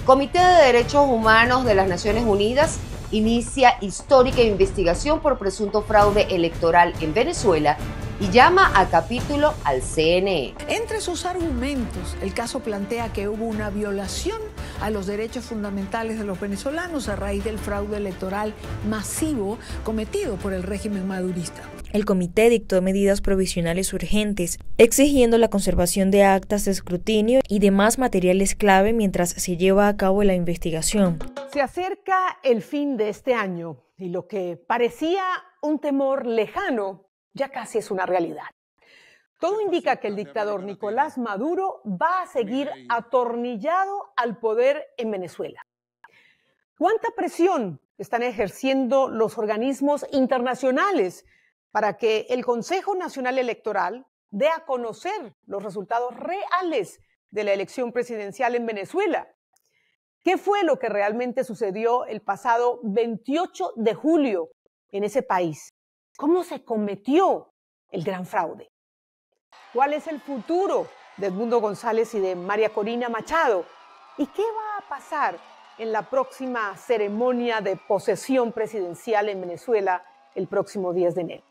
Comité de Derechos Humanos de las Naciones Unidas inicia histórica investigación por presunto fraude electoral en Venezuela y llama a capítulo al CNE. Entre sus argumentos, el caso plantea que hubo una violación a los derechos fundamentales de los venezolanos a raíz del fraude electoral masivo cometido por el régimen madurista. El comité dictó medidas provisionales urgentes, exigiendo la conservación de actas de escrutinio y demás materiales clave mientras se lleva a cabo la investigación. Se acerca el fin de este año y lo que parecía un temor lejano ya casi es una realidad. Todo indica que el dictador Nicolás Maduro va a seguir atornillado al poder en Venezuela. ¿Cuánta presión están ejerciendo los organismos internacionales para que el Consejo Nacional Electoral dé a conocer los resultados reales de la elección presidencial en Venezuela? ¿Qué fue lo que realmente sucedió el pasado 28 de julio en ese país? ¿Cómo se cometió el gran fraude? ¿Cuál es el futuro de Edmundo González y de María Corina Machado? ¿Y qué va a pasar en la próxima ceremonia de posesión presidencial en Venezuela el próximo 10 de enero?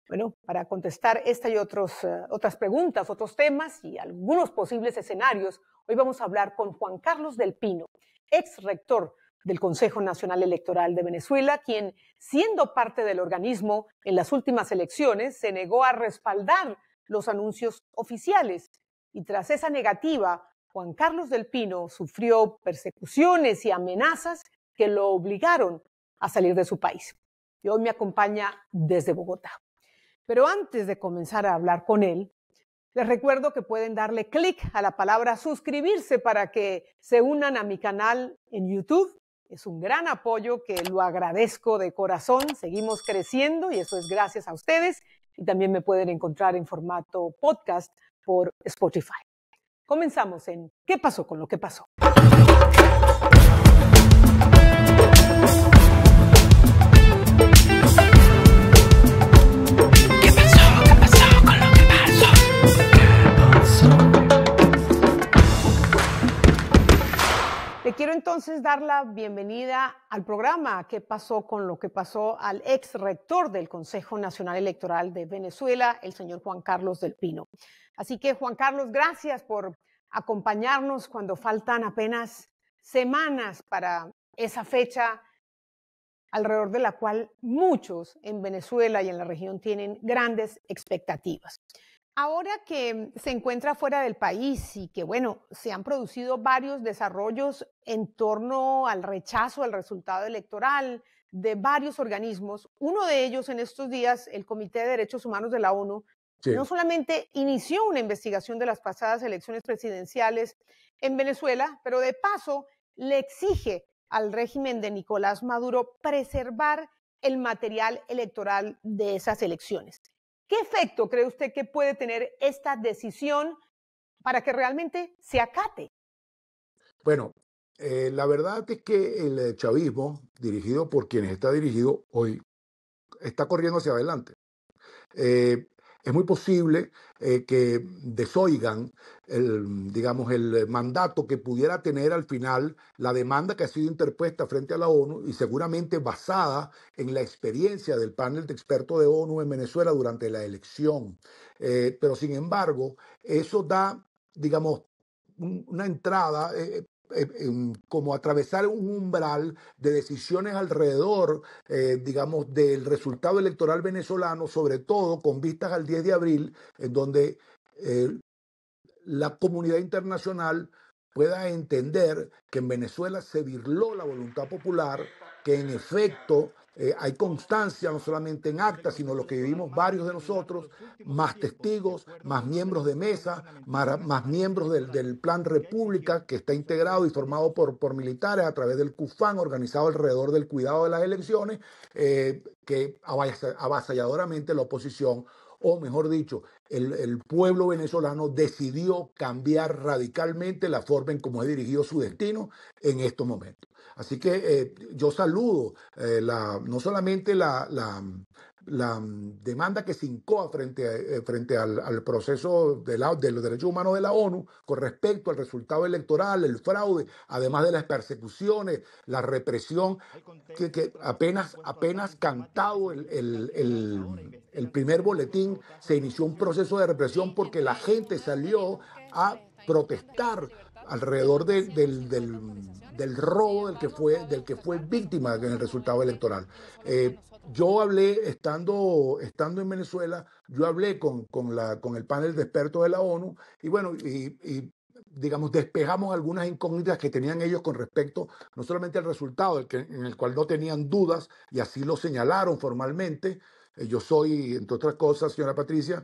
Bueno, para contestar esta y otras preguntas, otros temas y algunos posibles escenarios, hoy vamos a hablar con Juan Carlos del Pino, ex rector del Consejo Nacional Electoral de Venezuela, quien, siendo parte del organismo en las últimas elecciones, se negó a respaldar los anuncios oficiales. Y tras esa negativa, Juan Carlos del Pino sufrió persecuciones y amenazas que lo obligaron a salir de su país. Y hoy me acompaña desde Bogotá. Pero antes de comenzar a hablar con él, les recuerdo que pueden darle clic a la palabra suscribirse para que se unan a mi canal en YouTube. Es un gran apoyo que lo agradezco de corazón. Seguimos creciendo y eso es gracias a ustedes. Y también me pueden encontrar en formato podcast por Spotify. Comenzamos en ¿Qué pasó con lo que pasó? Le quiero entonces dar la bienvenida al programa ¿Qué pasó con lo que pasó? Al ex rector del Consejo Nacional Electoral de Venezuela, el señor Juan Carlos del Pino. Así que, Juan Carlos, gracias por acompañarnos cuando faltan apenas semanas para esa fecha alrededor de la cual muchos en Venezuela y en la región tienen grandes expectativas. Ahora que se encuentra fuera del país y que, bueno, se han producido varios desarrollos en torno al rechazo al resultado electoral de varios organismos, uno de ellos en estos días, el Comité de Derechos Humanos de la ONU, no solamente inició una investigación de las pasadas elecciones presidenciales en Venezuela, pero de paso le exige al régimen de Nicolás Maduro preservar el material electoral de esas elecciones. ¿Qué efecto cree usted que puede tener esta decisión para que realmente se acate? Bueno, la verdad es que el chavismo, dirigido por quienes está dirigido hoy, está corriendo hacia adelante. Es muy posible que desoigan el mandato que pudiera tener al final la demanda que ha sido interpuesta frente a la ONU y seguramente basada en la experiencia del panel de expertos de ONU en Venezuela durante la elección. Pero sin embargo, eso da, digamos, una entrada como atravesar un umbral de decisiones alrededor, digamos, del resultado electoral venezolano, sobre todo con vistas al 10 de abril, en donde la comunidad internacional pueda entender que en Venezuela se virló la voluntad popular, que en efecto hay constancia no solamente en actas, sino lo que vivimos varios de nosotros, más testigos, más miembros de mesa, más miembros del Plan República, que está integrado y formado por militares a través del CUFAN, organizado alrededor del cuidado de las elecciones, que avasalladoramente la oposición, o mejor dicho, el pueblo venezolano decidió cambiar radicalmente la forma en cómo es dirigido su destino en estos momentos. Así que yo saludo no solamente demanda que se incoa frente al proceso de los derechos humanos de la ONU con respecto al resultado electoral, el fraude, además de las persecuciones, la represión, que apenas cantado el primer boletín, se inició un proceso de represión porque la gente salió a protestar alrededor del robo del que fue víctima en el resultado electoral. Yo hablé, estando en Venezuela, yo hablé con el panel de expertos de la ONU y bueno, digamos, despejamos algunas incógnitas que tenían ellos con respecto no solamente al resultado, en el cual no tenían dudas y así lo señalaron formalmente. Yo soy, entre otras cosas, señora Patricia,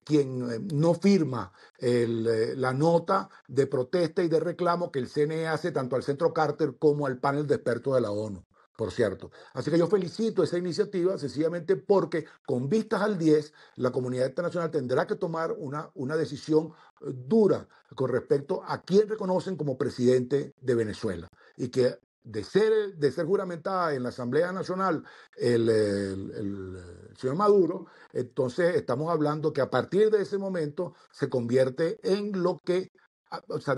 quien no firma la nota de protesta y de reclamo que el CNE hace tanto al Centro Carter como al panel de expertos de la ONU, por cierto. Así que yo felicito esa iniciativa sencillamente porque con vistas al 10, la comunidad internacional tendrá que tomar una decisión dura con respecto a quién reconocen como presidente de Venezuela y que de ser juramentada en la Asamblea Nacional el señor Maduro, entonces estamos hablando que a partir de ese momento se convierte en lo que, o sea,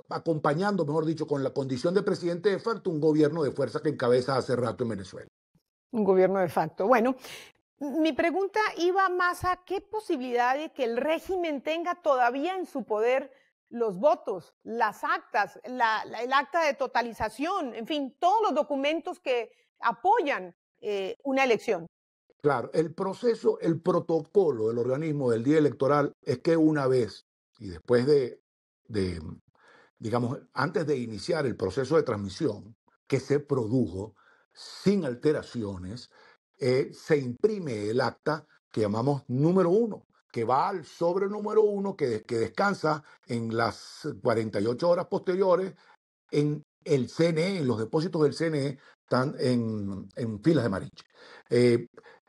acompañando, mejor dicho, con la condición de presidente de facto, un gobierno de fuerza que encabeza hace rato en Venezuela. Un gobierno de facto. Bueno, mi pregunta iba más a qué posibilidad de que el régimen tenga todavía en su poder los votos, las actas, el acta de totalización, en fin, todos los documentos que apoyan una elección. Claro, el protocolo del organismo del día electoral es que una vez y después digamos, antes de iniciar el proceso de transmisión que se produjo sin alteraciones, se imprime el acta que llamamos número 1, que va al sobre número 1 que descansa en las 48 horas posteriores en el CNE, en los depósitos del CNE, están en filas de Marinche.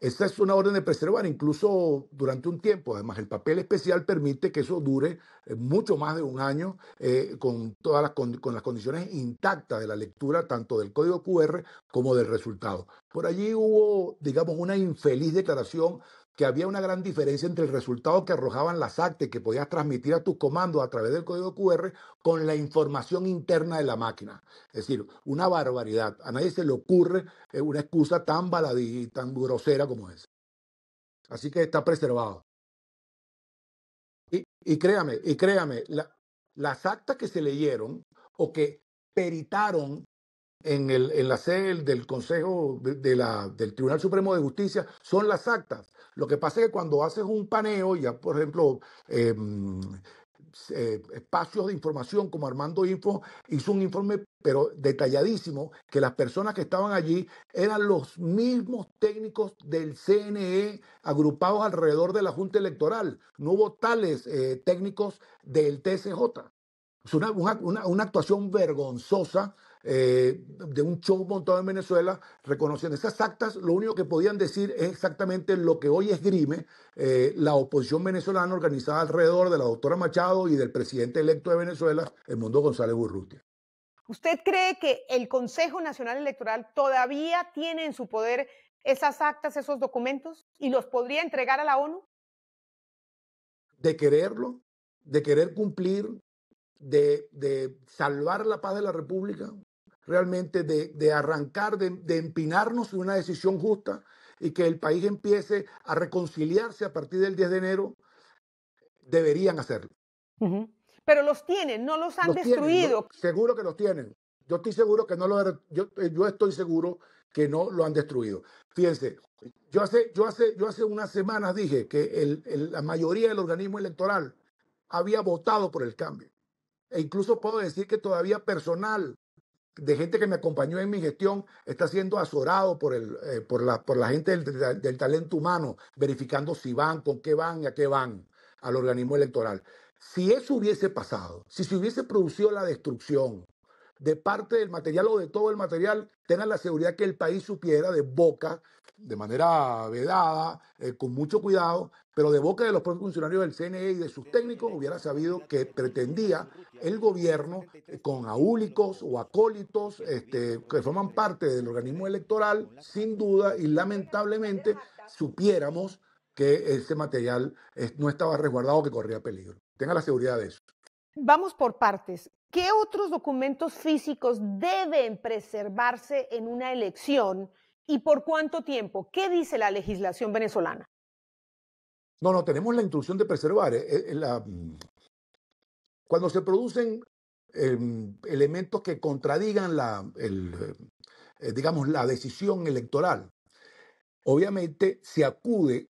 Esta es una orden de preservar incluso durante un tiempo. Además, el papel especial permite que eso dure mucho más de un año con las condiciones intactas de la lectura tanto del código QR como del resultado. Por allí hubo, digamos, una infeliz declaración que había una gran diferencia entre el resultado que arrojaban las actas que podías transmitir a tus comandos a través del código QR con la información interna de la máquina. Es decir, una barbaridad. A nadie se le ocurre una excusa tan baladí, tan grosera como esa. Así que está preservado. Y créame, las actas que se leyeron o que peritaron en la sede del Consejo del Tribunal Supremo de Justicia son las actas. Lo que pasa es que cuando haces un paneo, ya por ejemplo, espacios de información como Armando Info hizo un informe pero detalladísimo que las personas que estaban allí eran los mismos técnicos del CNE agrupados alrededor de la Junta Electoral. No hubo tales técnicos del TSJ. Es una actuación vergonzosa de un show montado en Venezuela, reconociendo esas actas. Lo único que podían decir es exactamente lo que hoy esgrime la oposición venezolana organizada alrededor de la doctora Machado y del presidente electo de Venezuela, Edmundo González Urrutia. ¿Usted cree que el Consejo Nacional Electoral todavía tiene en su poder esas actas, esos documentos, y los podría entregar a la ONU? De quererlo, de querer cumplir, de salvar la paz de la República, realmente de arrancar, de empinarnos en una decisión justa y que el país empiece a reconciliarse a partir del 10 de enero, deberían hacerlo. Pero los tienen, no los han destruido. Seguro que los tienen. Yo estoy seguro que no yo estoy seguro que no lo han destruido. Fíjense, yo hace unas semanas dije que la mayoría del organismo electoral había votado por el cambio. E incluso puedo decir que todavía personal de gente que me acompañó en mi gestión está siendo asesorado por la gente del talento humano, verificando si van, con qué van y a qué van al organismo electoral. Si eso hubiese pasado, si se hubiese producido la destrucción de parte del material o de todo el material, tengan la seguridad que el país supiera de boca, de manera vedada, con mucho cuidado, pero de boca de los propios funcionarios del CNE y de sus técnicos, hubiera sabido que pretendía el gobierno con aúlicos o acólitos que forman parte del organismo electoral, sin duda y lamentablemente supiéramos que ese material no estaba resguardado, que corría peligro. Tenga la seguridad de eso. Vamos por partes. ¿Qué otros documentos físicos deben preservarse en una elección y por cuánto tiempo? ¿Qué dice la legislación venezolana? No, tenemos la instrucción de preservar. Cuando se producen elementos que contradigan digamos, la decisión electoral, obviamente se acude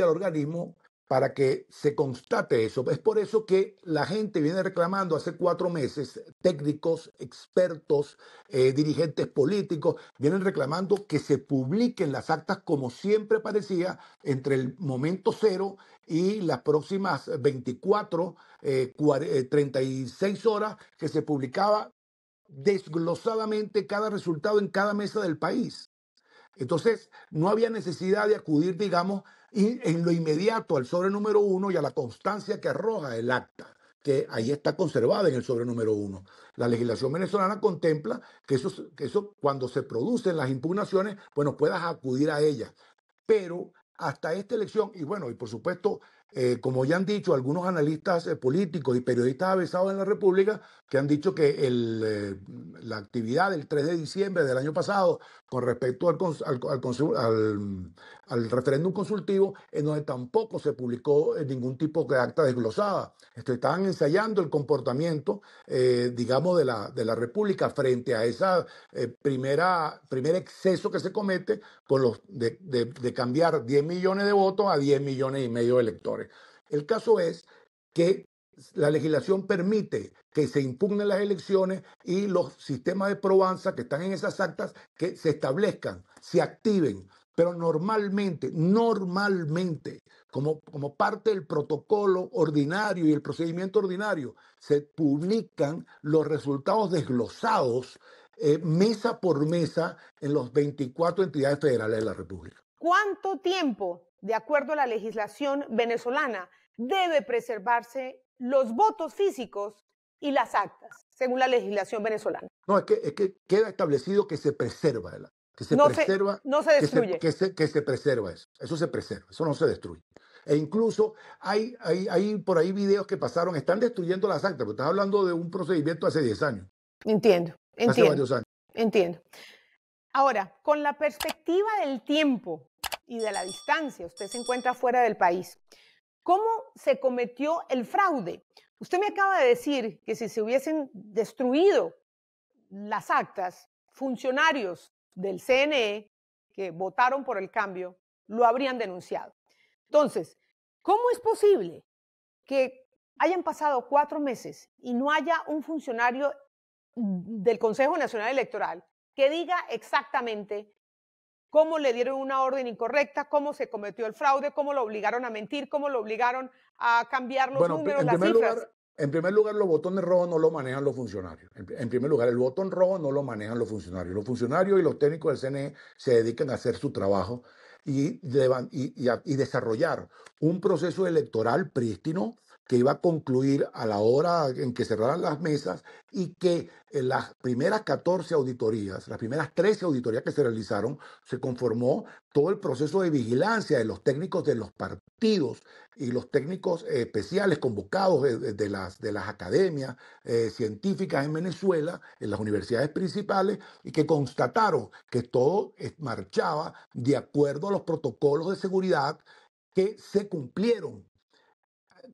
al organismo para que se constate eso. Es por eso que la gente viene reclamando hace 4 meses, técnicos, expertos, dirigentes políticos, vienen reclamando que se publiquen las actas como siempre parecía entre el momento cero y las próximas 24, 36 horas que se publicaba desglosadamente cada resultado en cada mesa del país. Entonces, no había necesidad de acudir, digamos, en lo inmediato al sobre número 1 y a la constancia que arroja el acta, que ahí está conservada en el sobre número 1. La legislación venezolana contempla que eso cuando se producen las impugnaciones, bueno, puedas acudir a ellas. Pero hasta esta elección, y bueno, y por supuesto, como ya han dicho algunos analistas políticos y periodistas avesados en la República, que han dicho que la actividad del 3 de diciembre del año pasado con respecto al referéndum consultivo, en donde tampoco se publicó ningún tipo de acta desglosada. Estaban ensayando el comportamiento, digamos, de la República frente a esa primer exceso que se comete con de cambiar 10 millones de votos a 10 millones y medio de electores. El caso es que la legislación permite que se impugnen las elecciones y los sistemas de probanza que están en esas actas que se establezcan, se activen, pero normalmente, como parte del protocolo ordinario y el procedimiento ordinario, se publican los resultados desglosados mesa por mesa en las 24 entidades federales de la República. ¿Cuánto tiempo, de acuerdo a la legislación venezolana, debe preservarse los votos físicos y las actas, según la legislación venezolana? No, es que queda establecido que se preserva, no se destruye. Que se preserva eso. Eso se preserva, eso no se destruye. E incluso hay por ahí videos que pasaron, están destruyendo las actas, pero estás hablando de un procedimiento hace 10 años. Entiendo. Hace varios años. Entiendo. Ahora, con la perspectiva del tiempo y de la distancia, usted se encuentra fuera del país. ¿Cómo se cometió el fraude? Usted me acaba de decir que si se hubiesen destruido las actas, funcionarios del CNE que votaron por el cambio lo habrían denunciado. Entonces, ¿cómo es posible que hayan pasado 4 meses y no haya un funcionario del Consejo Nacional Electoral que diga exactamente cómo le dieron una orden incorrecta, cómo se cometió el fraude, cómo lo obligaron a mentir, cómo lo obligaron a cambiar los números, las cifras? En primer lugar, los botones rojos no lo manejan los funcionarios. En primer lugar, el botón rojo no lo manejan los funcionarios. Los funcionarios y los técnicos del CNE se dedican a hacer su trabajo y desarrollar un proceso electoral prístino que iba a concluir a la hora en que cerraran las mesas y que en las primeras 14 auditorías, las primeras 13 auditorías que se realizaron, se conformó todo el proceso de vigilancia de los técnicos de los partidos y los técnicos especiales convocados de las academias científicas en Venezuela, en las universidades principales, y que constataron que todo marchaba de acuerdo a los protocolos de seguridad que se cumplieron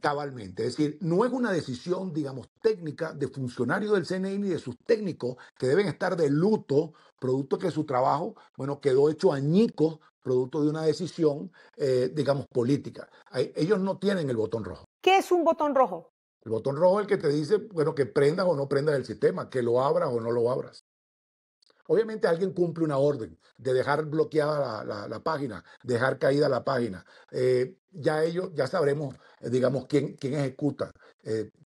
cabalmente. Es decir, no es una decisión, digamos, técnica de funcionarios del CNI ni de sus técnicos que deben estar de luto, producto que su trabajo, bueno, quedó hecho añicos, producto de una decisión, digamos, política. Ellos no tienen el botón rojo. ¿Qué es un botón rojo? El botón rojo es el que te dice, bueno, que prendas o no prendas el sistema, que lo abras o no lo abras. Obviamente alguien cumple una orden de dejar bloqueada la página, dejar caída la página. Ya sabremos, digamos, quién ejecuta.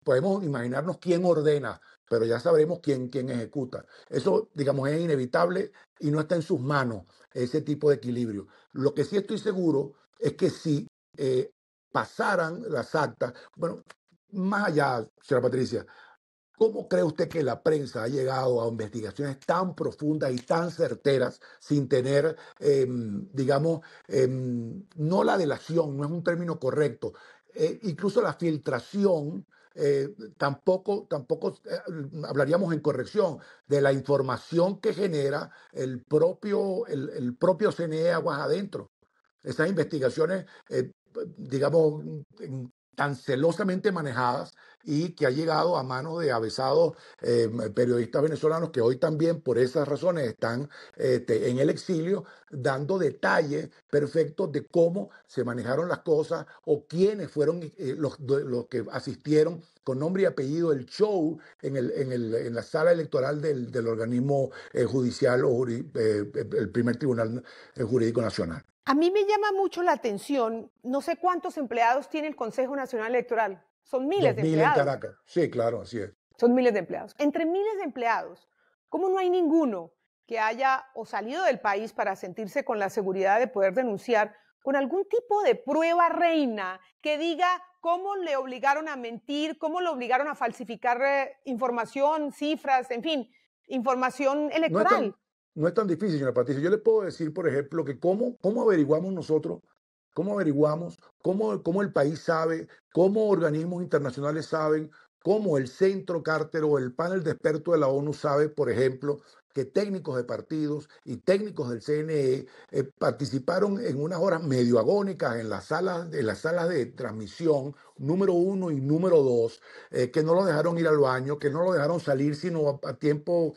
Podemos imaginarnos quién ordena pero ya sabremos quién ejecuta. Eso, digamos, es inevitable y no está en sus manos ese tipo de equilibrio. Lo que sí estoy seguro es que si pasaran las actas, bueno, más allá, señora Patricia, ¿cómo cree usted que la prensa ha llegado a investigaciones tan profundas y tan certeras sin tener, digamos, no la delación, no es un término correcto, incluso la filtración? Tampoco hablaríamos en corrección de la información que genera el propio CNE aguas adentro. Esas investigaciones, digamos, tan celosamente manejadas y que ha llegado a manos de avesados periodistas venezolanos que hoy también por esas razones están en el exilio, dando detalles perfectos de cómo se manejaron las cosas o quiénes fueron los que asistieron con nombre y apellido el show en la sala electoral del organismo judicial o el primer tribunal jurídico nacional. A mí me llama mucho la atención, no sé cuántos empleados tiene el Consejo Nacional Electoral. Son miles de 2000 en empleados. Caracas. Sí, claro, así es. Son miles de empleados. Entre miles de empleados, ¿cómo no hay ninguno que haya o salido del país para sentirse con la seguridad de poder denunciar con algún tipo de prueba reina que diga cómo le obligaron a mentir, cómo le obligaron a falsificar información, cifras, en fin, información electoral? No es tan difícil, señora Patricia. Yo le puedo decir, por ejemplo, que cómo averiguamos nosotros, cómo el país sabe, cómo organismos internacionales saben, cómo el Centro Carter o el panel de expertos de la ONU sabe, por ejemplo, que técnicos de partidos y técnicos del CNE participaron en unas horas medio agónicas en las salas de transmisión número 1 y número 2, que no lo dejaron ir al baño, que no lo dejaron salir sino a tiempo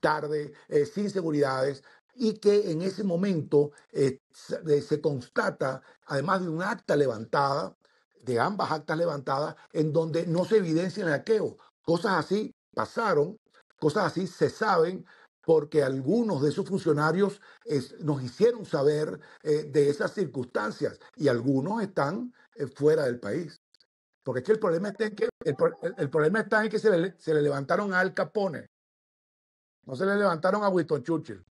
tarde, sin seguridades, y que en ese momento se constata, además de un acta levantada, de ambas actas levantadas, en donde no se evidencia el hackeo. Cosas así pasaron, cosas así se saben, porque algunos de esos funcionarios nos hicieron saber de esas circunstancias y algunos están fuera del país. Porque es que el problema está en que, el problema está en que se le levantaron a Al Capone, no se le levantaron a Winston Churchill.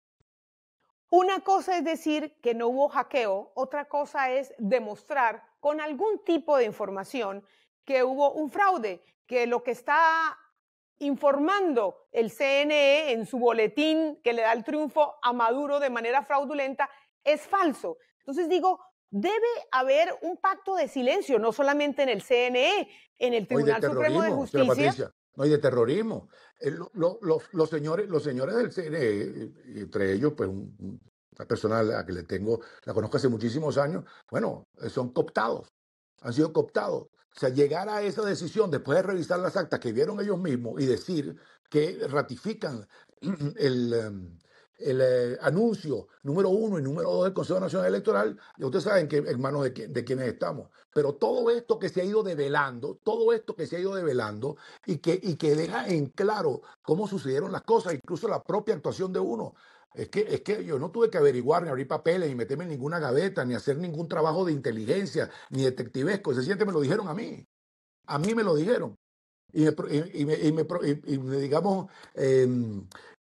Una cosa es decir que no hubo hackeo, otra cosa es demostrar con algún tipo de información que hubo un fraude, que lo que está informando el CNE en su boletín que le da el triunfo a Maduro de manera fraudulenta es falso. Entonces digo, debe haber un pacto de silencio, no solamente en el CNE, en el Tribunal Supremo de Justicia. No, y de terrorismo. Los señores del CNE, entre ellos, pues una persona a la que la conozco hace muchísimos años, bueno, son cooptados, han sido cooptados. O sea, llegar a esa decisión después de revisar las actas que vieron ellos mismos y decir que ratifican el anuncio número 1 y número 2 del Consejo Nacional Electoral, ya ustedes saben que en manos de quienes estamos. Pero todo esto que se ha ido develando y que deja en claro cómo sucedieron las cosas, incluso la propia actuación de uno. Es que yo no tuve que averiguar, ni abrir papeles, ni meterme en ninguna gaveta, ni hacer ningún trabajo de inteligencia, ni detectivesco. Ese siente me lo dijeron a mí. A mí me lo dijeron. Digamos...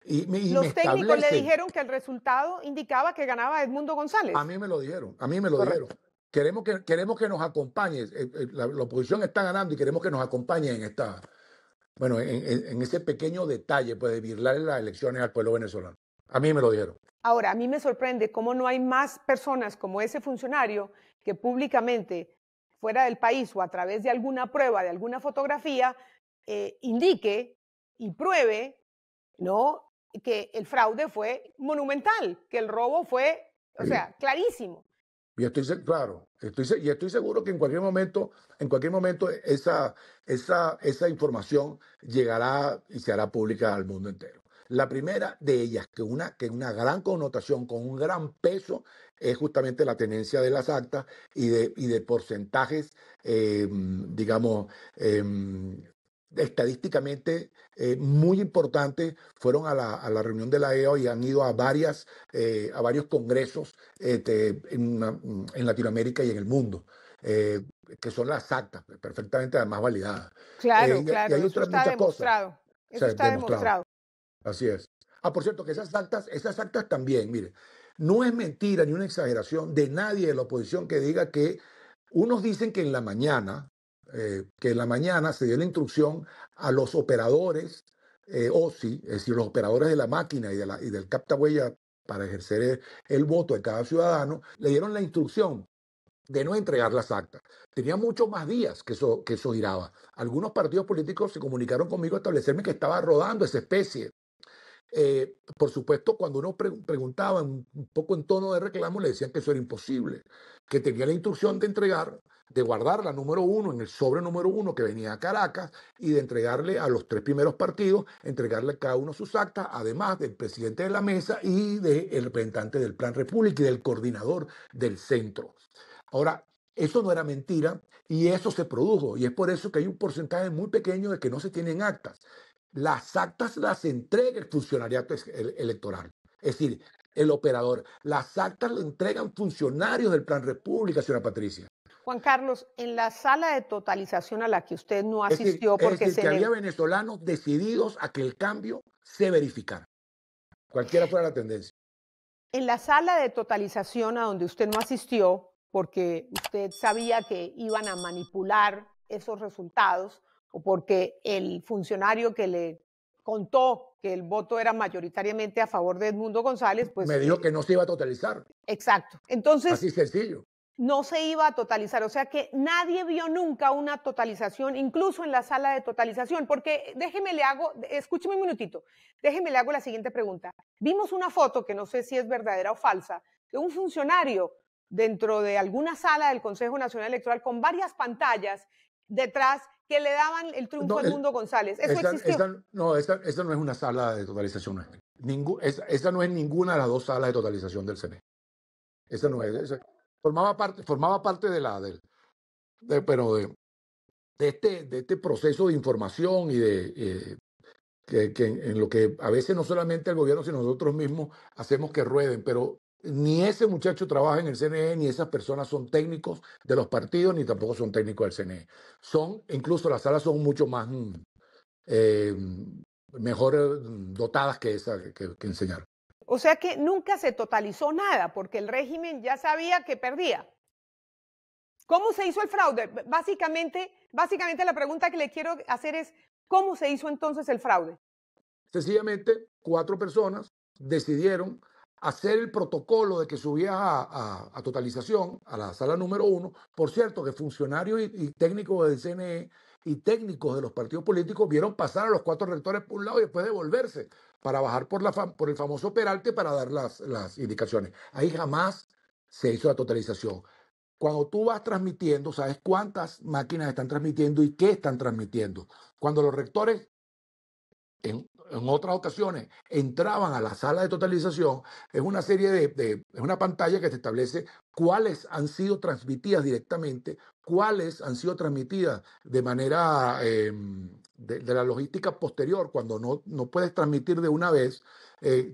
Los técnicos le dijeron que el resultado indicaba que ganaba Edmundo González. A mí me lo dijeron. Queremos que nos acompañe. La oposición está ganando y queremos que nos acompañe en ese pequeño detalle, pues, de virlarle las elecciones al pueblo venezolano. A mí me lo dijeron. Ahora, a mí me sorprende cómo no hay más personas como ese funcionario que públicamente, fuera del país o a través de alguna prueba, de alguna fotografía, indique y pruebe, ¿no?, que el fraude fue monumental, que el robo fue, o sea, clarísimo. Y estoy seguro que en cualquier momento esa información llegará y se hará pública al mundo entero. La primera de ellas, que una gran connotación, con un gran peso, es justamente la tenencia de las actas y de porcentajes, digamos, estadísticamente muy importantes. Fueron a la reunión de la EO y han ido a varios congresos en Latinoamérica y en el mundo. eh, que son las actas, perfectamente además validadas. Claro, Y claro, hay eso otras está muchas cosas, demostrado. o Eso sea, está demostrado. demostrado. Así es. Ah, por cierto, que esas actas también, mire, no es mentira ni una exageración de nadie de la oposición que diga que unos dicen que en la mañana se dio la instrucción a los operadores OSI, es decir, los operadores de la máquina y del captahuella para ejercer el voto de cada ciudadano, le dieron la instrucción de no entregar las actas. Tenía muchos más días que eso giraba. Algunos partidos políticos se comunicaron conmigo a establecerme que estaba rodando esa especie. Por supuesto, cuando uno preguntaba un poco en tono de reclamo, le decían que eso era imposible, que tenía la instrucción de entregar, de guardar la número uno en el sobre número uno que venía a Caracas y de entregarle a los tres primeros partidos, entregarle a cada uno sus actas, además del presidente de la mesa y del representante del Plan República y del coordinador del centro. Ahora, eso no era mentira y eso se produjo y es por eso que hay un porcentaje muy pequeño de que no se tienen actas. Las actas las entrega el funcionariato electoral, es decir, el operador. Las actas le entregan funcionarios del Plan República, señora Patricia. Juan Carlos, en la sala de totalización a la que usted no Es decir, asistió porque se que había negó, venezolanos decididos a que el cambio se verificara, cualquiera fuera la tendencia. en la sala de totalización a donde usted no asistió porque usted sabía que iban a manipular esos resultados o porque el funcionario que le contó que el voto era mayoritariamente a favor de Edmundo González, pues Me dijo que no se iba a totalizar, exacto. Entonces, así sencillo. no se iba a totalizar, o sea que nadie vio nunca una totalización, incluso en la sala de totalización, porque escúcheme un minutito, déjeme le hago la siguiente pregunta. Vimos una foto, que no sé si es verdadera o falsa, de un funcionario dentro de alguna sala del Consejo Nacional Electoral con varias pantallas detrás que le daban el triunfo a Edmundo González. ¿Eso existió? Esa no es una sala de totalización. Esa no es ninguna de las dos salas de totalización del CNE. Esa no es. Formaba parte de este proceso de información y que en lo que a veces no solamente el gobierno, sino nosotros mismos hacemos que rueden, pero ni ese muchacho trabaja en el CNE, ni esas personas son técnicos de los partidos, ni tampoco son técnicos del CNE. Incluso las salas son mucho más eh, mejor dotadas que esa que enseñaron. O sea que nunca se totalizó nada, porque el régimen ya sabía que perdía. ¿Cómo se hizo el fraude? Básicamente la pregunta que le quiero hacer es, ¿cómo se hizo entonces el fraude? Sencillamente, 4 personas decidieron hacer el protocolo de que subía a totalización a la sala número 1. Por cierto, que funcionarios y técnicos del CNE y técnicos de los partidos políticos vieron pasar a los 4 rectores por un lado y después devolverse para bajar por el famoso peralte para dar las indicaciones. Ahí jamás se hizo la totalización. Cuando tú vas transmitiendo, sabes cuántas máquinas están transmitiendo y qué están transmitiendo. Cuando los rectores en otras ocasiones entraban a la sala de totalización, es una serie es una pantalla que te establece cuáles han sido transmitidas directamente, cuáles han sido transmitidas de manera de la logística posterior, cuando no puedes transmitir de una vez,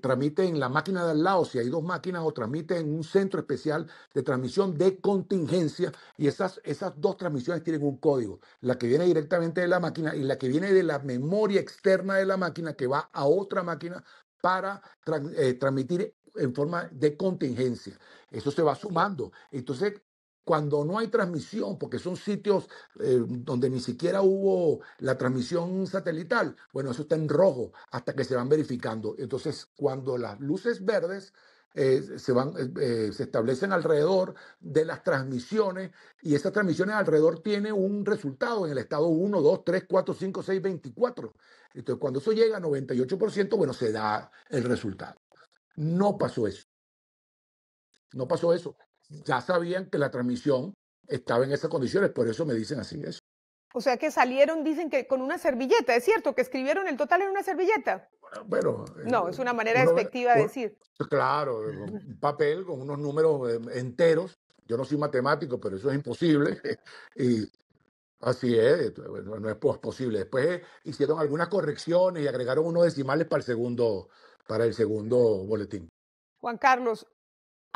transmite en la máquina de al lado, si hay 2 máquinas, o transmite en un centro especial de transmisión de contingencia, y esas 2 transmisiones tienen un código, la que viene directamente de la máquina y la que viene de la memoria externa de la máquina que va a otra máquina para transmitir en forma de contingencia. Eso se va sumando. Entonces, cuando no hay transmisión, porque son sitios donde ni siquiera hubo la transmisión satelital, bueno, eso está en rojo hasta que se van verificando. Entonces, cuando las luces verdes se establecen alrededor de las transmisiones, y esas transmisiones alrededor tienen un resultado en el estado 1, 2, 3, 4, 5, 6, 24. Entonces, cuando eso llega a 98%, bueno, se da el resultado. No pasó eso. No pasó eso. Ya sabían que la transmisión estaba en esas condiciones, por eso me dicen así eso. O sea que salieron, dicen que con una servilleta, ¿es cierto? Que escribieron el total en una servilleta. Bueno, No, es una manera despectiva de decir. Claro, un papel con unos números enteros. Yo no soy matemático, pero eso es imposible. Y así es, bueno, no es posible. Después hicieron algunas correcciones y agregaron unos decimales para el segundo boletín. Juan Carlos,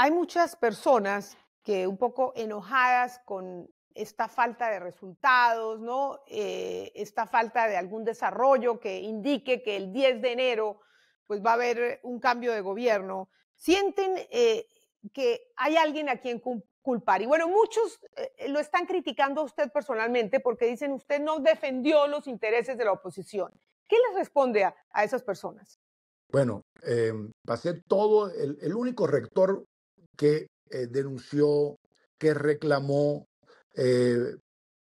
hay muchas personas que un poco enojadas con esta falta de resultados, ¿no? Esta falta de algún desarrollo que indique que el 10 de enero pues va a haber un cambio de gobierno. ¿Sienten que hay alguien a quien culpar? Y bueno, muchos lo están criticando a usted personalmente porque dicen usted no defendió los intereses de la oposición. ¿Qué les responde a esas personas? Bueno, va a ser todo el único rector que denunció, que reclamó eh,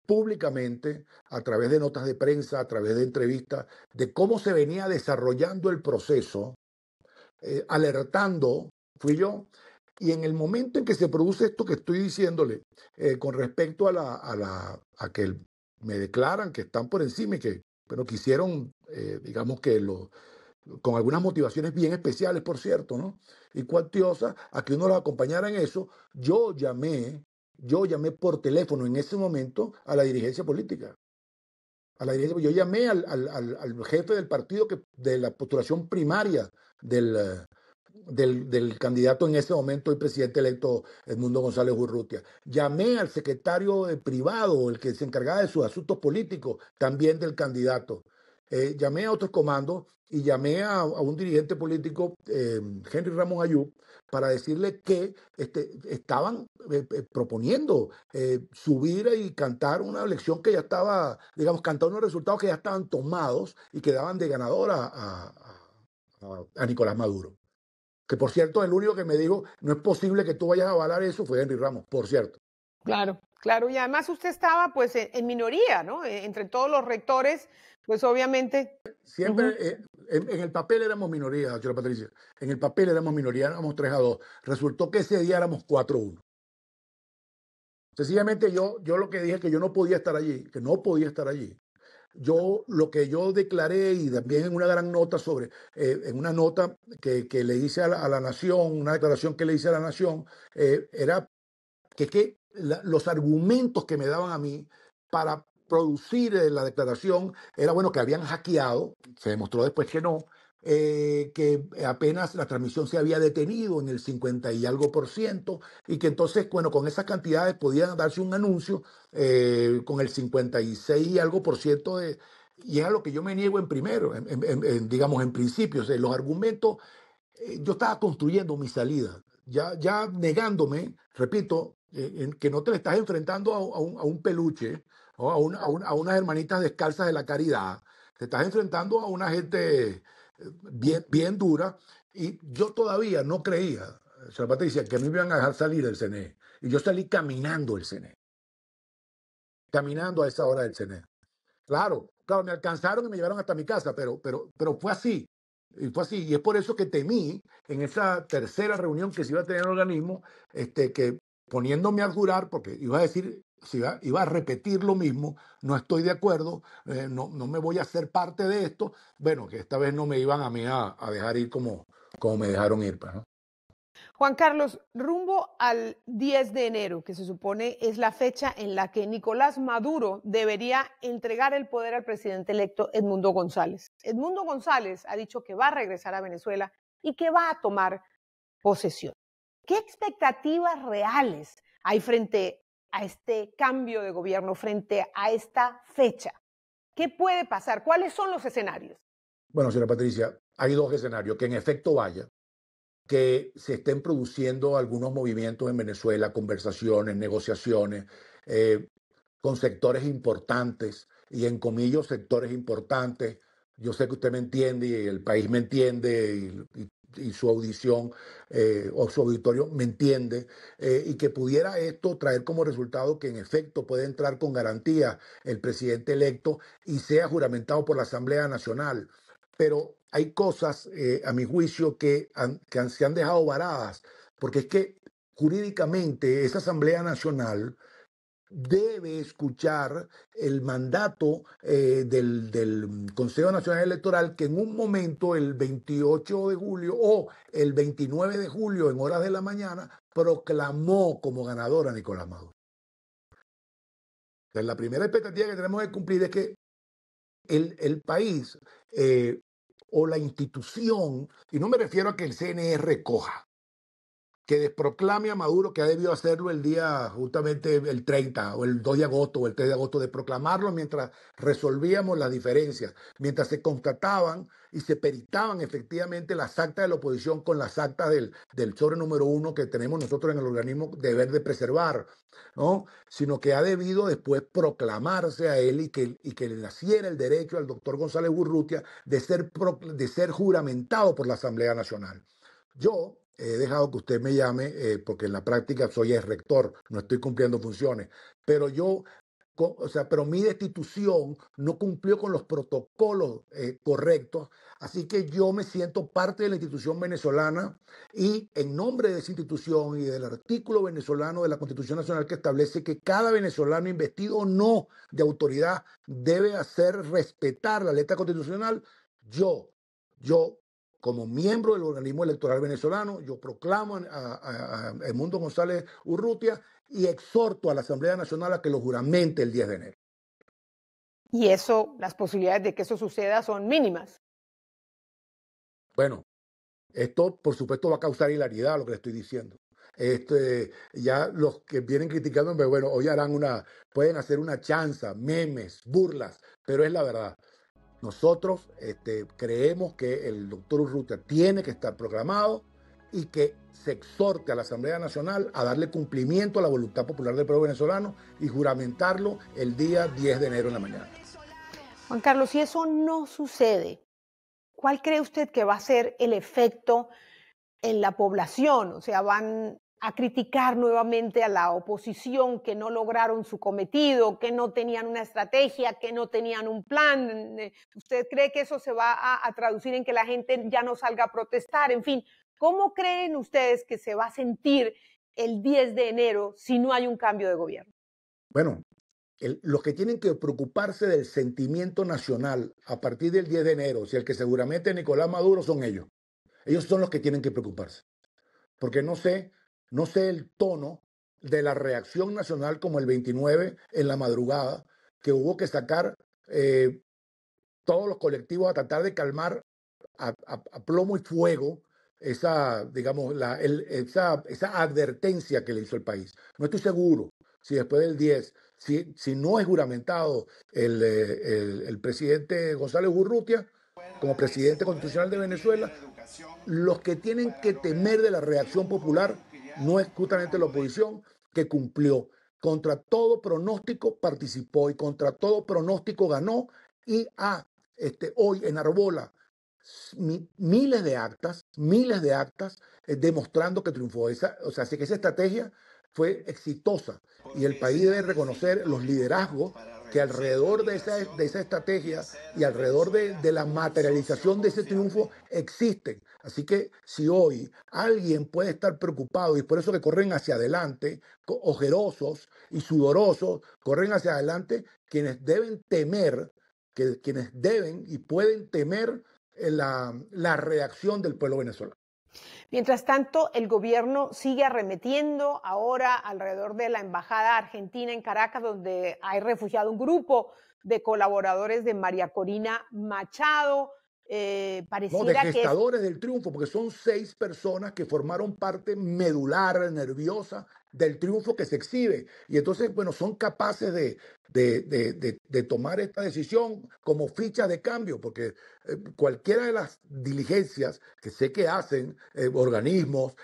públicamente, a través de notas de prensa, a través de entrevistas, de cómo se venía desarrollando el proceso, alertando, fui yo. Y en el momento en que se produce esto que estoy diciéndole, con respecto a que me declaran que están por encima y que, pero quisieron, digamos que con algunas motivaciones bien especiales, por cierto, ¿no? Y cuantiosas, a que uno los acompañara en eso, yo llamé por teléfono en ese momento a la dirigencia política. Yo llamé al jefe del partido de la postulación primaria del candidato en ese momento, el presidente electo Edmundo González Urrutia. Llamé al secretario privado, el que se encargaba de sus asuntos políticos, también del candidato. Llamé a otros comandos y llamé a un dirigente político, Henry Ramón Ayub, para decirle que estaban proponiendo subir y cantar una elección que ya estaba, digamos, cantar unos resultados que ya estaban tomados y que daban de ganador a Nicolás Maduro. Que por cierto, el único que me dijo, no es posible que tú vayas a avalar eso, fue Henry Ramos, por cierto. Claro, claro, y además usted estaba pues en minoría, ¿no? Entre todos los rectores, pues obviamente. Siempre, en el papel éramos minoría, señora Patricia. En el papel éramos minoría, éramos 3-2. Resultó que ese día éramos 4-1. Sencillamente yo lo que dije es que yo no podía estar allí, que no podía estar allí. Lo que yo declaré, y también en una gran nota en una nota que le hice a la Nación, una declaración que le hice a la Nación, era que los argumentos que me daban a mí para producir la declaración era, bueno, que habían hackeado, se demostró después que no, que apenas la transmisión se había detenido en el 50 y algo por ciento, y que entonces, bueno, con esas cantidades podían darse un anuncio con el 56 y algo por ciento y era lo que yo me niego en primero, digamos, en principio. O sea, los argumentos, yo estaba construyendo mi salida, ya negándome, repito, en que no te le estás enfrentando a un peluche o a unas hermanitas descalzas de la caridad, te estás enfrentando a una gente bien dura, y yo todavía no creía, señora Patricia, que a mí me iban a dejar salir del CNE, y yo salí caminando del CNE, caminando a esa hora del CNE. Claro, me alcanzaron y me llevaron hasta mi casa, pero fue así. Y fue así. Y es por eso que temí en esa tercera reunión que se iba a tener en el organismo, que poniéndome a jurar, porque iba a decir, iba a repetir lo mismo, no estoy de acuerdo, no me voy a hacer parte de esto. Bueno, que esta vez no me iban a mí a dejar ir como me dejaron ir, pues, ¿no? Juan Carlos, rumbo al 10 de enero, que se supone es la fecha en la que Nicolás Maduro debería entregar el poder al presidente electo Edmundo González. Edmundo González ha dicho que va a regresar a Venezuela y que va a tomar posesión. ¿Qué expectativas reales hay frente a este cambio de gobierno, frente a esta fecha? ¿Qué puede pasar? ¿Cuáles son los escenarios? Bueno, señora Patricia, hay dos escenarios: que en efecto vaya, que se estén produciendo algunos movimientos en Venezuela, conversaciones, negociaciones, con sectores importantes, y en comillas sectores importantes. Yo sé que usted me entiende y el país me entiende, y su audición o su auditorio me entiende, y que pudiera esto traer como resultado que en efecto puede entrar con garantía el presidente electo y sea juramentado por la Asamblea Nacional. Pero hay cosas, a mi juicio, que se han dejado varadas, porque es que jurídicamente esa Asamblea Nacional debe escuchar el mandato del Consejo Nacional Electoral, que en un momento, el 28 de julio o el 29 de julio, en horas de la mañana, proclamó como ganador a Nicolás Maduro. Entonces, la primera expectativa que tenemos que cumplir es que el país o la institución, y no me refiero a que el CNE recoja, que desproclame a Maduro, que ha debido hacerlo el día justamente el 30 o el 2 de agosto o el 3 de agosto, de proclamarlo mientras resolvíamos las diferencias, mientras se constataban y se peritaban efectivamente las actas de la oposición con las actas del sobre número 1 que tenemos nosotros en el organismo deber de preservar, ¿no? Sino que ha debido después proclamarse a él y que le naciera el derecho al doctor González Urrutia de ser juramentado por la Asamblea Nacional. Yo he dejado que usted me llame porque en la práctica soy el rector, no estoy cumpliendo funciones, pero pero mi destitución no cumplió con los protocolos correctos, así que yo me siento parte de la institución venezolana y en nombre de esa institución y del artículo venezolano de la Constitución Nacional que establece que cada venezolano investido o no de autoridad debe hacer respetar la letra constitucional, yo como miembro del organismo electoral venezolano, yo proclamo a Edmundo González Urrutia y exhorto a la Asamblea Nacional a que lo juramente el 10 de enero. Y eso, las posibilidades de que eso suceda son mínimas. Bueno, esto por supuesto va a causar hilaridad lo que le estoy diciendo. Ya los que vienen criticándome, bueno, hoy pueden hacer una chanza, memes, burlas, pero es la verdad. Nosotros creemos que el doctor Urrutia tiene que estar proclamado y que se exhorte a la Asamblea Nacional a darle cumplimiento a la voluntad popular del pueblo venezolano y juramentarlo el día 10 de enero en la mañana. Juan Carlos, si eso no sucede, ¿cuál cree usted que va a ser el efecto en la población? O sea, ¿van a criticar nuevamente a la oposición que no lograron su cometido, que no tenían una estrategia, que no tenían un plan? ¿Usted cree que eso se va a traducir en que la gente ya no salga a protestar? En fin, ¿cómo creen ustedes que se va a sentir el 10 de enero si no hay un cambio de gobierno? Bueno, los que tienen que preocuparse del sentimiento nacional a partir del 10 de enero, si el que seguramente es Nicolás Maduro, son ellos. Ellos son los que tienen que preocuparse. Porque no sé el tono de la reacción nacional como el 29 en la madrugada, que hubo que sacar todos los colectivos a tratar de calmar a plomo y fuego esa advertencia que le hizo el país. No estoy seguro si después del 10, si no es juramentado el presidente González Urrutia como presidente constitucional de Venezuela, los que tienen que temer de la reacción popular no es justamente la oposición, que cumplió. Contra todo pronóstico participó y contra todo pronóstico ganó y hoy enarbola miles de actas demostrando que triunfó. Así que esa estrategia fue exitosa y el país debe reconocer los liderazgos que alrededor de esa estrategia y alrededor de la materialización de ese triunfo existen. Así que si hoy alguien puede estar preocupado y por eso que corren hacia adelante, ojerosos y sudorosos, corren hacia adelante quienes deben temer, quienes deben y pueden temer la reacción del pueblo venezolano. Mientras tanto, el gobierno sigue arremetiendo ahora alrededor de la embajada argentina en Caracas, donde hay refugiado un grupo de colaboradores de María Corina Machado. Pareciera de gestadores del triunfo, porque son 6 personas que formaron parte medular, nerviosa del triunfo que se exhibe. Y entonces, bueno, son capaces de tomar esta decisión como ficha de cambio, porque cualquiera de las diligencias que sé que hacen organismos,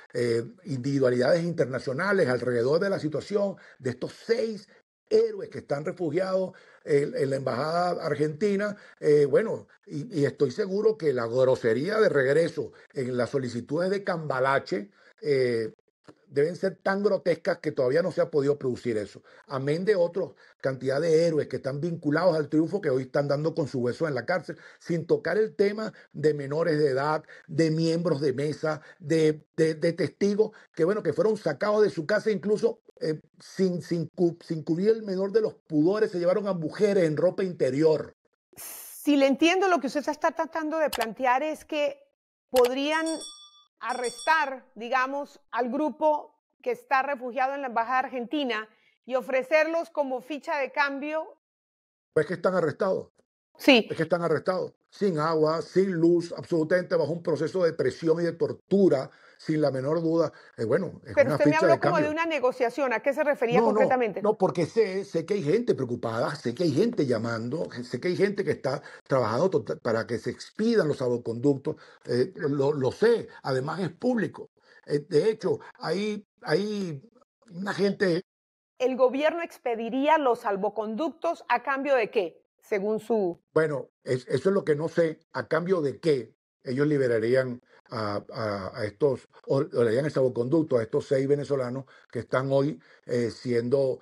individualidades internacionales alrededor de la situación de estos 6 héroes que están refugiados en la embajada argentina, y estoy seguro que la grosería de regreso en las solicitudes de cambalache deben ser tan grotescas que todavía no se ha podido producir eso. Amén de otros cantidad de héroes que están vinculados al triunfo que hoy están dando con su hueso en la cárcel, sin tocar el tema de menores de edad, de miembros de mesa, de testigos que fueron sacados de su casa incluso sin cubrir el menor de los pudores, se llevaron a mujeres en ropa interior. Si le entiendo, lo que usted está tratando de plantear es que podrían arrestar, digamos, al grupo que está refugiado en la embajada argentina y ofrecerlos como ficha de cambio. Pues que están arrestados. Sí. Es que están arrestados. sin agua, sin luz, absolutamente bajo un proceso de presión y de tortura, sin la menor duda. Bueno, es Pero una usted me ficha habló de como de cambio. una negociación. ¿A qué se refería No, no, concretamente? no, porque sé que hay gente preocupada, sé que hay gente llamando, sé que hay gente que está trabajando para que se expidan los salvoconductos, lo sé, además es público. De hecho, hay una gente. ¿El gobierno expediría los salvoconductos a cambio de qué, según su... Bueno, eso es lo que no sé, a cambio de qué ellos liberarían a estos, o le darían el salvoconducto a estos 6 venezolanos que están hoy siendo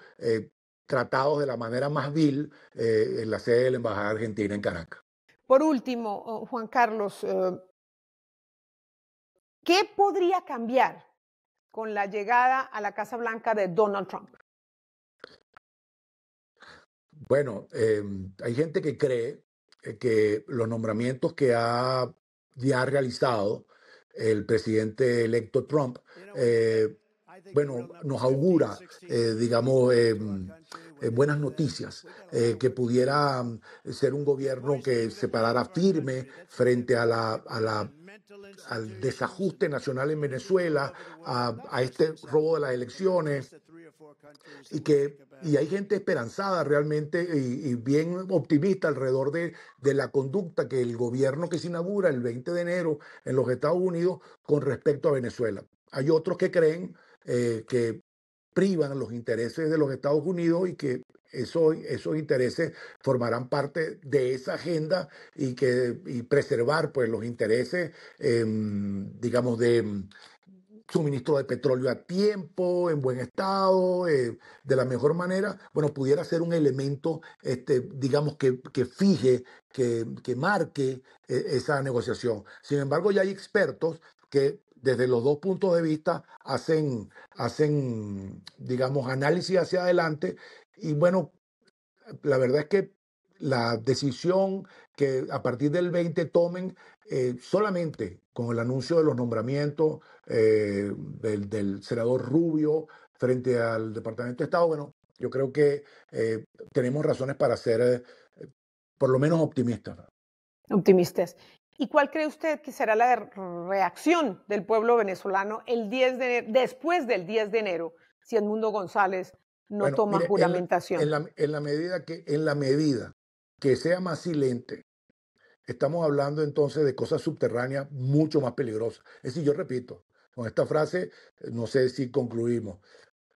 tratados de la manera más vil en la sede de la Embajada Argentina en Caracas. Por último, Juan Carlos, ¿qué podría cambiar con la llegada a la Casa Blanca de Donald Trump? Bueno, hay gente que cree que los nombramientos que ya ha realizado el presidente electo Trump, bueno, nos augura, digamos, buenas noticias, que pudiera ser un gobierno que se parara firme frente al desajuste nacional en Venezuela, a este robo de las elecciones, y hay gente esperanzada realmente y bien optimista alrededor de la conducta que el gobierno que se inaugura el 20 de enero en los Estados Unidos con respecto a Venezuela. Hay otros que creen que privan los intereses de los Estados Unidos y que esos intereses formarán parte de esa agenda y preservar pues los intereses, digamos, de suministro de petróleo a tiempo, en buen estado, de la mejor manera, bueno, pudiera ser un elemento, digamos, que fije, que marque esa negociación. Sin embargo, ya hay expertos que desde los dos puntos de vista hacen, digamos, análisis hacia adelante y bueno, la verdad es que la decisión que a partir del 20 tomen solamente con el anuncio de los nombramientos del senador Rubio frente al Departamento de Estado, bueno, yo creo que tenemos razones para ser por lo menos optimistas. Optimistas. ¿Y cuál cree usted que será la reacción del pueblo venezolano después del 10 de enero, si Edmundo González no Bueno, toma mire, juramentación? en la medida que sea más silente, estamos hablando entonces de cosas subterráneas mucho más peligrosas. Es decir, yo repito, con esta frase no sé si concluimos,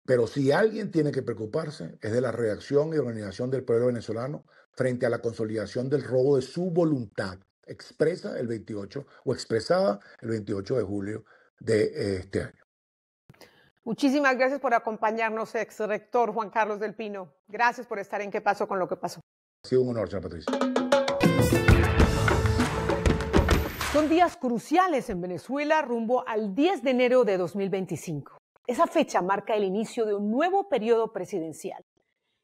pero si alguien tiene que preocuparse es de la reacción y organización del pueblo venezolano frente a la consolidación del robo de su voluntad expresa el 28 o expresada el 28 de julio de este año. Muchísimas gracias por acompañarnos, ex rector Juan Carlos del Pino. Gracias por estar en ¿Qué pasó con lo que pasó? Ha sido un honor, señora Patricia. Son días cruciales en Venezuela rumbo al 10 de enero de 2025. Esa fecha marca el inicio de un nuevo periodo presidencial.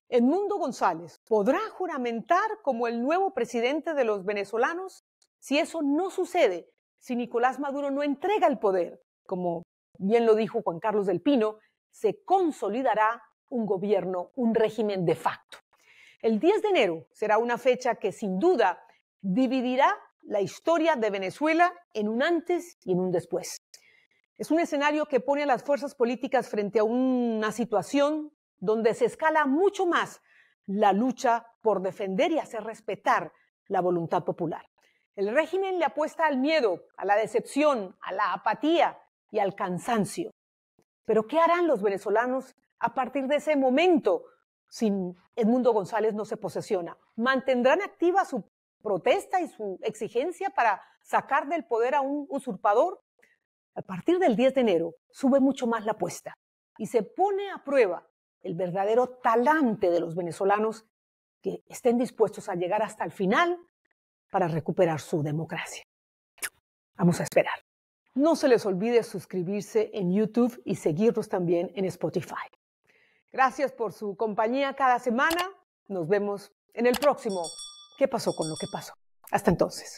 Edmundo González podrá juramentar como el nuevo presidente de los venezolanos si eso no sucede, si Nicolás Maduro no entrega el poder. Como bien lo dijo Juan Carlos del Pino, se consolidará un gobierno, un régimen de facto. El 10 de enero será una fecha que sin duda dividirá la historia de Venezuela en un antes y en un después. Es un escenario que pone a las fuerzas políticas frente a una situación donde se escala mucho más la lucha por defender y hacer respetar la voluntad popular. El régimen le apuesta al miedo, a la decepción, a la apatía y al cansancio. Pero ¿qué harán los venezolanos a partir de ese momento si Edmundo González no se posesiona? ¿Mantendrán activa su protesta y su exigencia para sacar del poder a un usurpador? A partir del 10 de enero sube mucho más la apuesta y se pone a prueba el verdadero talante de los venezolanos que estén dispuestos a llegar hasta el final para recuperar su democracia. Vamos a esperar. No se les olvide suscribirse en YouTube y seguirnos también en Spotify. Gracias por su compañía cada semana. Nos vemos en el próximo ¿Qué pasó con lo que pasó? Hasta entonces.